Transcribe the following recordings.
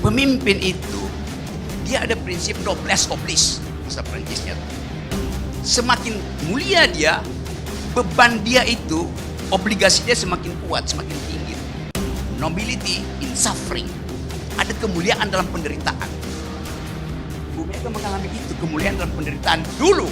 Pemimpin itu dia ada prinsip noblesse oblige, bahasa Perancisnya. Semakin mulia dia, beban dia itu, obligasi dia semakin kuat, semakin tinggi. Nobility in suffering. Ada kemuliaan dalam penderitaan. Ibu Mega mengalami itu, kemuliaan dalam penderitaan dulu,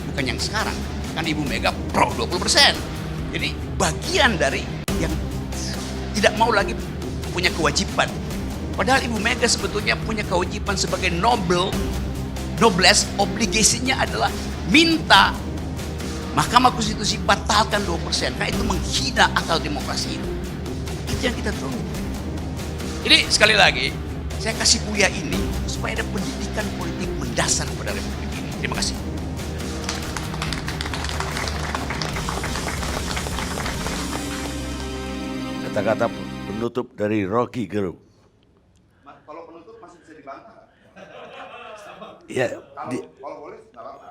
bukan yang sekarang. Kan Ibu Mega pro 20%. Jadi bagian dari yang tidak mau lagi punya kewajiban. Padahal Ibu Mega sebetulnya punya kewajiban sebagai noblesse, obligasinya adalah minta Mahkamah Konstitusi batalkan 2%. Karena itu menghina akal demokrasi itu. Itu yang kita tunggu. Jadi sekali lagi, saya kasih Buya ini supaya ada pendidikan politik mendasar pada Republik ini. Terima kasih. Kata-kata penutup dari Rocky Gerung. Kalau penutup masih bisa dibantah. Ya, Kalau boleh, nggak apa-apa.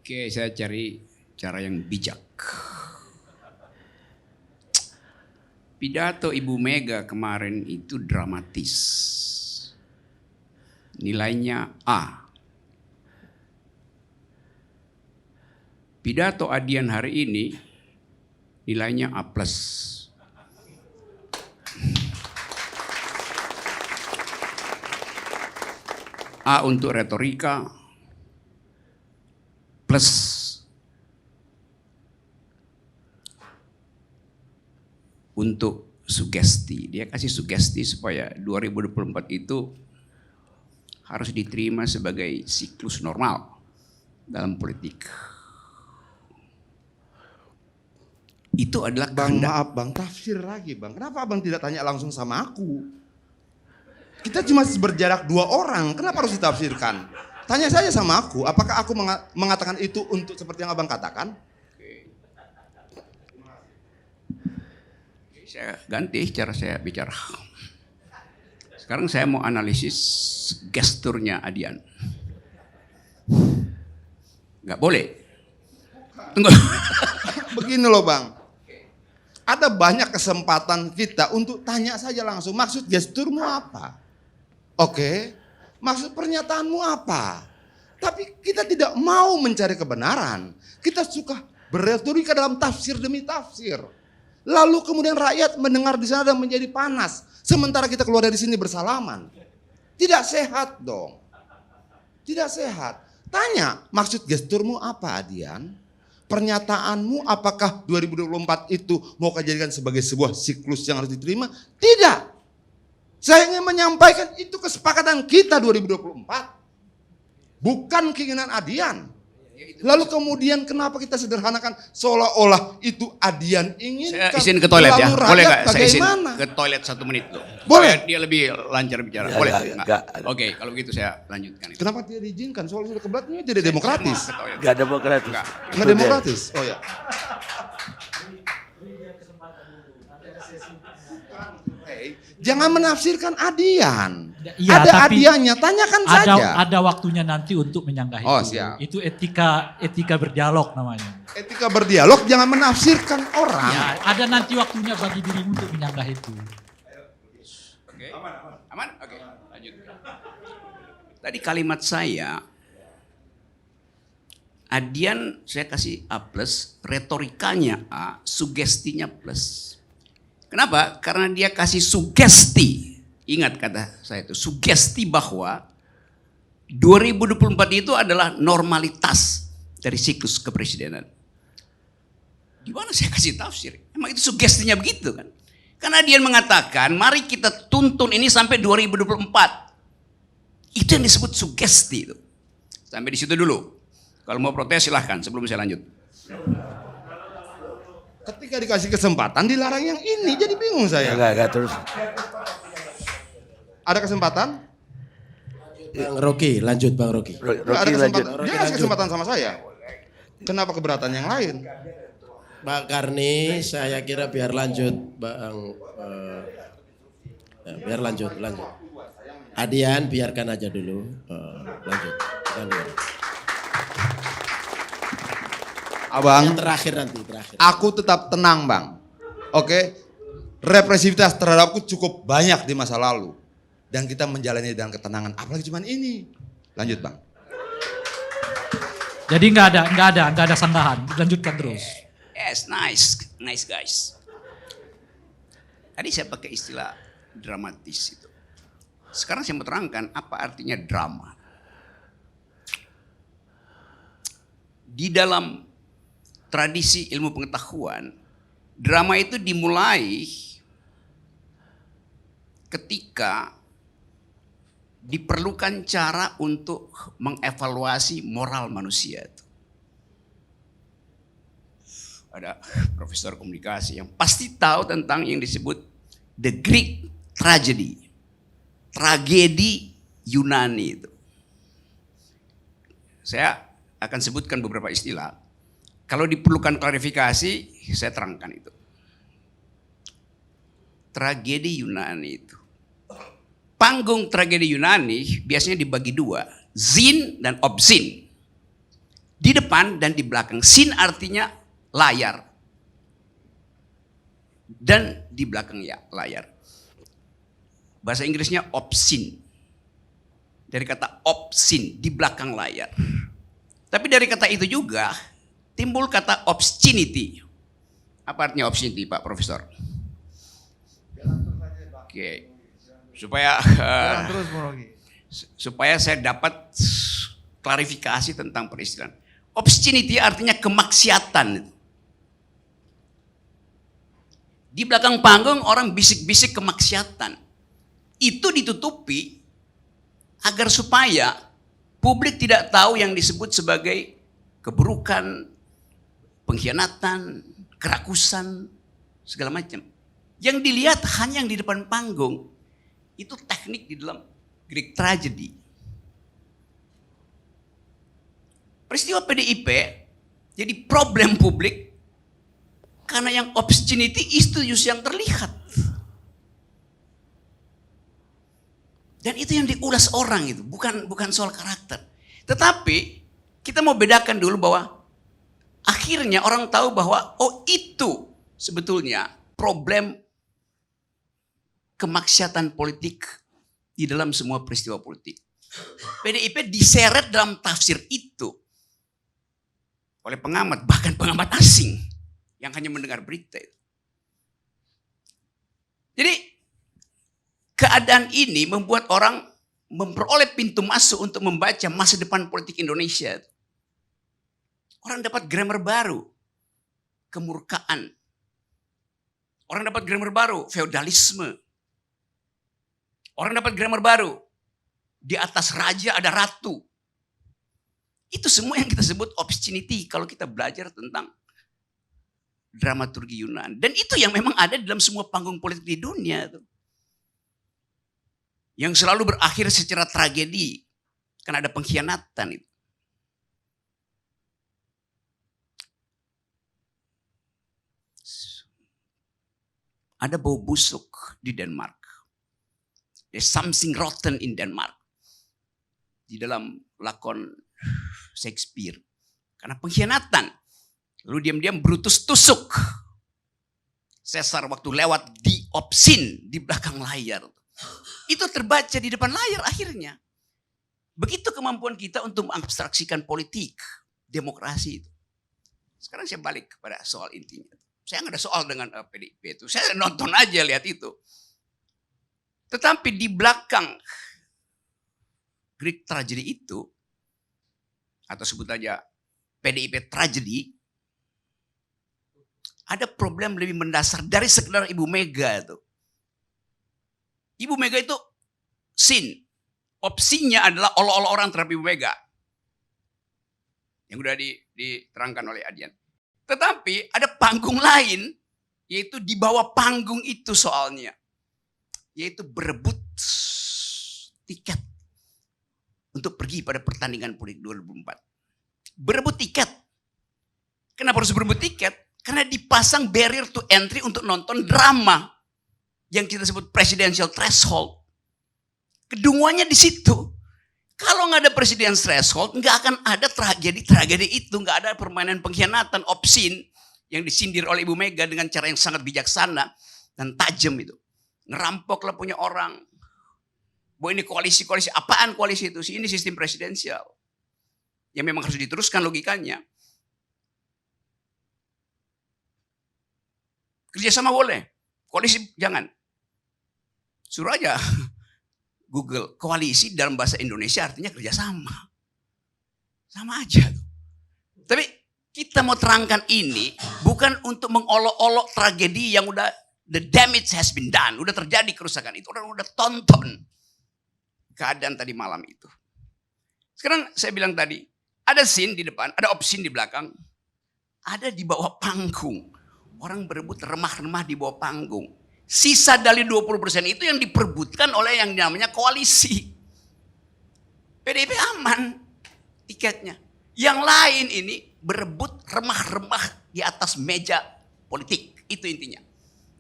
Oke, saya cari cara yang bijak. Pidato Ibu Mega kemarin itu dramatis. Nilainya A. Pidato Adian hari ini nilainya A+. A untuk retorika, plus untuk sugesti. Dia kasih sugesti supaya 2024 itu harus diterima sebagai siklus normal dalam politik. Itu adalah Bang, maaf Bang, tafsir lagi Bang. Kenapa Abang tidak tanya langsung sama aku? Kita cuma berjarak 2 orang, kenapa harus ditafsirkan? Tanya saja sama aku, apakah aku mengatakan itu untuk seperti yang Abang katakan? Saya ganti cara saya bicara. Sekarang saya mau analisis gesturnya Adian. Nggak boleh. Tunggu. Begini loh Bang, ada banyak kesempatan kita untuk tanya saja langsung, maksud gesturmu apa? Oke, maksud pernyataanmu apa? Tapi kita tidak mau mencari kebenaran. Kita suka berretorika dalam tafsir demi tafsir. Lalu kemudian rakyat mendengar di sana dan menjadi panas. Sementara kita keluar dari sini bersalaman. Tidak sehat dong. Tidak sehat. Tanya, maksud gesturmu apa Adian? Pernyataanmu apakah 2024 itu mau kau jadikan sebagai sebuah siklus yang harus diterima? Tidak. Saya ingin menyampaikan itu kesepakatan kita 2024. Bukan keinginan Adian. Lalu kemudian kenapa kita sederhanakan seolah-olah itu Adian inginkan. Saya izin ke toilet ya. Lalu Boleh rakyat nggak saya izin bagaimana? ke toilet 1 menit loh. Boleh. Supaya dia lebih lancar bicara. Nggak, Boleh? nggak. Oke, kalau begitu saya lanjutkan itu. Kenapa tidak diizinkan? Soalnya sudah kebetulannya tidak demokratis. Saya mau ke toilet. nggak demokratis. Nggak. Nggak demokratis. Oh ya. Jangan menafsirkan Adian. Iya, ada tapi Adiannya, tanyakan saja. ada waktunya nanti untuk menyanggah Oh, itu. siap. Itu etika berdialog namanya. Etika berdialog jangan menafsirkan orang. Ya, ada nanti waktunya bagi dirimu untuk menyanggah itu. Oke. Aman? Oke, lanjut. Tadi kalimat saya, Adian saya kasih A+, retorikanya A, sugestinya plus. Kenapa? Karena dia kasih sugesti. Ingat kata saya itu, sugesti bahwa 2024 itu adalah normalitas dari siklus kepresidenan. Gimana saya kasih tafsir? Emang itu sugestinya begitu kan? Karena dia mengatakan, mari kita tuntun ini sampai 2024. Itu yang disebut sugesti itu. Sampai di situ dulu. Kalau mau protes silahkan sebelum saya lanjut. Ketika dikasih kesempatan dilarang yang ini, jadi bingung saya. Enggak, terus. Ada kesempatan? Bang Rocky, lanjut Bang Rocky. Nggak ada Rocky lanjut. kesempatan. Dia kasih kesempatan sama saya. Kenapa keberatan yang lain? Bang Karni, saya kira biar lanjut Bang. Biar lanjut. Adian biarkan aja dulu. Lanjut. Abang, Yang terakhir nanti. aku tetap tenang Bang. Oke? represivitas terhadapku cukup banyak di masa lalu. Dan kita menjalani dengan ketenangan. Apalagi cuman ini. Lanjut Bang. Jadi nggak ada sanggahan. Lanjutkan terus. Yes, nice guys. Tadi saya pakai istilah dramatis itu. Sekarang saya mau terangkan apa artinya drama. Di dalam tradisi ilmu pengetahuan, drama itu dimulai ketika diperlukan cara untuk mengevaluasi moral manusia. Ada profesor komunikasi yang pasti tahu tentang yang disebut the Greek tragedy. Tragedi Yunani itu. Saya akan sebutkan beberapa istilah. Kalau diperlukan klarifikasi, saya terangkan itu. Tragedi Yunani itu. Panggung tragedi Yunani biasanya dibagi dua. Zin dan obsin. Di depan dan di belakang. Sin artinya layar. Dan di belakang ya layar. Bahasa Inggrisnya obsin. Dari kata obsin, di belakang layar. Tapi dari kata itu juga timbul kata obscenity. Apa artinya obscenity Pak Profesor? Oke. Supaya saya dapat klarifikasi tentang peristilan. Obscenity artinya kemaksiatan. Di belakang panggung orang bisik-bisik kemaksiatan. Itu ditutupi agar supaya publik tidak tahu yang disebut sebagai keburukan, pengkhianatan, kerakusan, segala macam. Yang dilihat hanya yang di depan panggung. Itu teknik di dalam Greek tragedy. Peristiwa PDIP jadi problem publik karena yang obscenity itu justru yang terlihat. Dan itu yang diulas orang itu, bukan soal karakter. Tetapi kita mau bedakan dulu bahwa akhirnya orang tahu bahwa oh itu sebetulnya problem kemaksiatan politik di dalam semua peristiwa politik. PDIP diseret dalam tafsir itu oleh pengamat, bahkan pengamat asing yang hanya mendengar berita itu. Jadi keadaan ini membuat orang memperoleh pintu masuk untuk membaca masa depan politik Indonesia. Orang dapat grammar baru, kemurkaan. Orang dapat grammar baru, feodalisme. Orang dapat grammar baru, di atas raja ada ratu. Itu semua yang kita sebut obscenity kalau kita belajar tentang dramaturgi Yunan. Dan itu yang memang ada dalam semua panggung politik di dunia. Yang selalu berakhir secara tragedi. Karena ada pengkhianatan itu. Ada bau busuk di Denmark. There's something rotten in Denmark. Di dalam lakon Shakespeare. Karena pengkhianatan. Lalu diam-diam Brutus tusuk. Caesar waktu lewat di obsin di belakang layar. Itu terbaca di depan layar akhirnya. Begitu kemampuan kita untuk mengabstraksikan politik, demokrasi itu. Sekarang saya balik kepada soal intinya. Saya nggak ada soal dengan PDIP itu. Saya nonton aja lihat itu. Tetapi di belakang Greek tragedy itu, atau sebut aja PDIP tragedy, ada problem lebih mendasar dari sekedar Ibu Mega itu. Ibu Mega itu sin. Opsinya adalah olah-olah orang terhadap Ibu Mega. Yang sudah diterangkan oleh Adian. Tetapi ada panggung lain, yaitu di bawah panggung itu soalnya. Yaitu berebut tiket untuk pergi pada pertandingan politik 2004. Berebut tiket. Kenapa harus berebut tiket? Karena dipasang barrier to entry untuk nonton drama. Yang kita sebut presidential threshold. Kedunguannya di situ. Kalau nggak ada presidential threshold, nggak akan ada tragedi itu. Nggak ada permainan pengkhianatan, obscene yang disindir oleh Ibu Mega dengan cara yang sangat bijaksana. dan tajam itu. Ngerampoklah punya orang. Bahwa ini koalisi-koalisi, apaan koalisi itu? Ini sistem presidensial. Yang memang harus diteruskan logikanya. Kerjasama boleh, koalisi jangan. Suruh aja Google, koalisi dalam bahasa Indonesia artinya kerjasama. Sama aja. Tapi kita mau terangkan ini bukan untuk mengolok-olok tragedi yang udah the damage has been done. Udah terjadi kerusakan itu. Orang udah tonton keadaan tadi malam itu. Sekarang saya bilang tadi, ada scene di depan, ada opsin di belakang. Ada di bawah panggung. Orang berebut remah-remah di bawah panggung. Sisa dari 20% itu yang diperbutkan oleh yang namanya koalisi. PDIP aman tiketnya. Yang lain ini berebut remah-remah di atas meja politik. Itu intinya.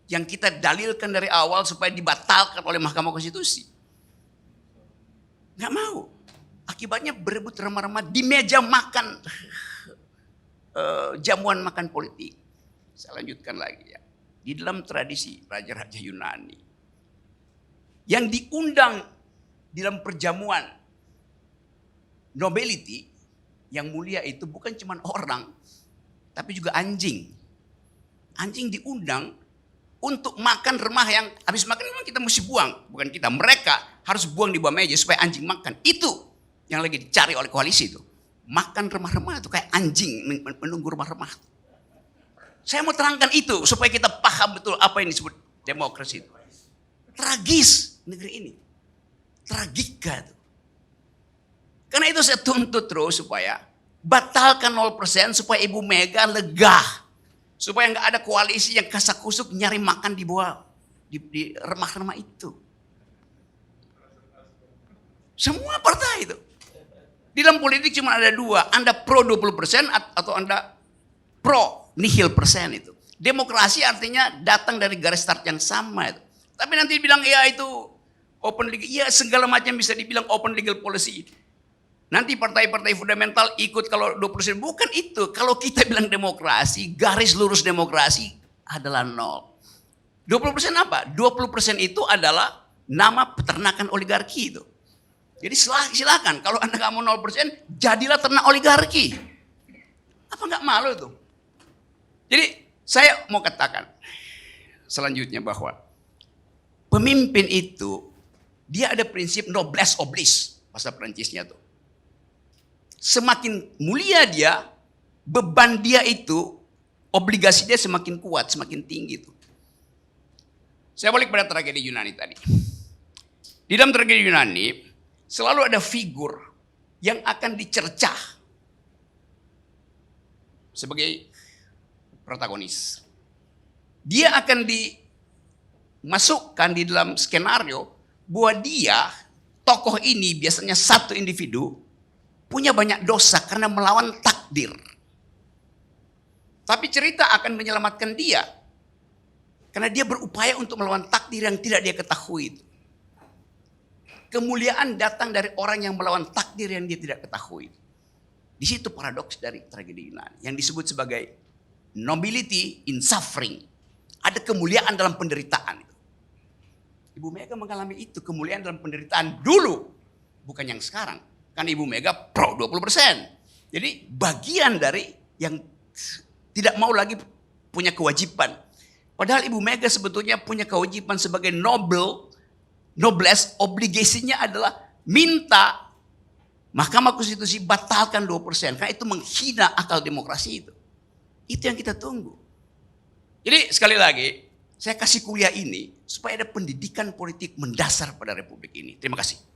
Yang kita dalilkan dari awal supaya dibatalkan oleh Mahkamah Konstitusi. Nggak mau. Akibatnya berebut remah-remah di meja makan. Jamuan makan politik. Saya lanjutkan lagi ya. Di dalam tradisi Raja-Raja Yunani. Yang diundang di dalam perjamuan nobility. Yang mulia itu bukan cuma orang. Tapi juga anjing. Anjing diundang untuk makan remah yang habis makan memang kita mesti buang. Bukan kita, mereka harus buang di bawah meja supaya anjing makan. Itu yang lagi dicari oleh koalisi itu. Makan remah-remah itu kayak anjing menunggu remah-remah. Saya mau terangkan itu supaya kita paham betul apa yang disebut demokrasi itu. Tragis negeri ini. Tragika itu. Karena itu saya tuntut terus supaya batalkan 0% supaya Ibu Mega lega. Supaya nggak ada koalisi yang kasak-kusuk nyari makan di bawah di remah-remah itu. Semua partai itu. Di dalam politik cuma ada dua. Anda pro 20% atau Anda pro nihil persen itu. Demokrasi artinya datang dari garis start yang sama itu. Tapi nanti bilang ya itu open legal. Ya segala macam bisa dibilang open legal policy. Nanti partai-partai fundamental ikut kalau 20%. Bukan itu. Kalau kita bilang demokrasi, garis lurus demokrasi adalah 0. 20% apa? 20% itu adalah nama peternakan oligarki itu. Jadi silakan. Kalau Anda nggak mau 0%, jadilah ternak oligarki. Apa nggak malu itu? Jadi saya mau katakan selanjutnya bahwa pemimpin itu dia ada prinsip noblesse oblige, bahasa Perancisnya tuh. Semakin mulia dia, beban dia itu, obligasi dia semakin kuat, semakin tinggi tuh. Saya balik pada tragedi Yunani tadi. Di dalam tragedi Yunani selalu ada figur yang akan dicercah sebagai protagonis. Dia akan dimasukkan di dalam skenario bahwa dia, tokoh ini biasanya satu individu, punya banyak dosa karena melawan takdir. Tapi cerita akan menyelamatkan dia. Karena dia berupaya untuk melawan takdir yang tidak dia ketahui. Kemuliaan datang dari orang yang melawan takdir yang dia tidak ketahui. Di situ paradoks dari tragedi Yunani. Yang disebut sebagai nobility in suffering. Ada kemuliaan dalam penderitaan. Ibu Mega mengalami itu, kemuliaan dalam penderitaan dulu. Bukan yang sekarang. Kan Ibu Mega pro 20%. Jadi bagian dari yang tidak mau lagi punya kewajiban. Padahal Ibu Mega sebetulnya punya kewajiban sebagai noblesse, obligasinya adalah minta Mahkamah Konstitusi batalkan 2%. Karena itu menghina akal demokrasi itu. Itu yang kita tunggu. Jadi sekali lagi, saya kasih kuliah ini supaya ada pendidikan politik mendasar pada republik ini. Terima kasih.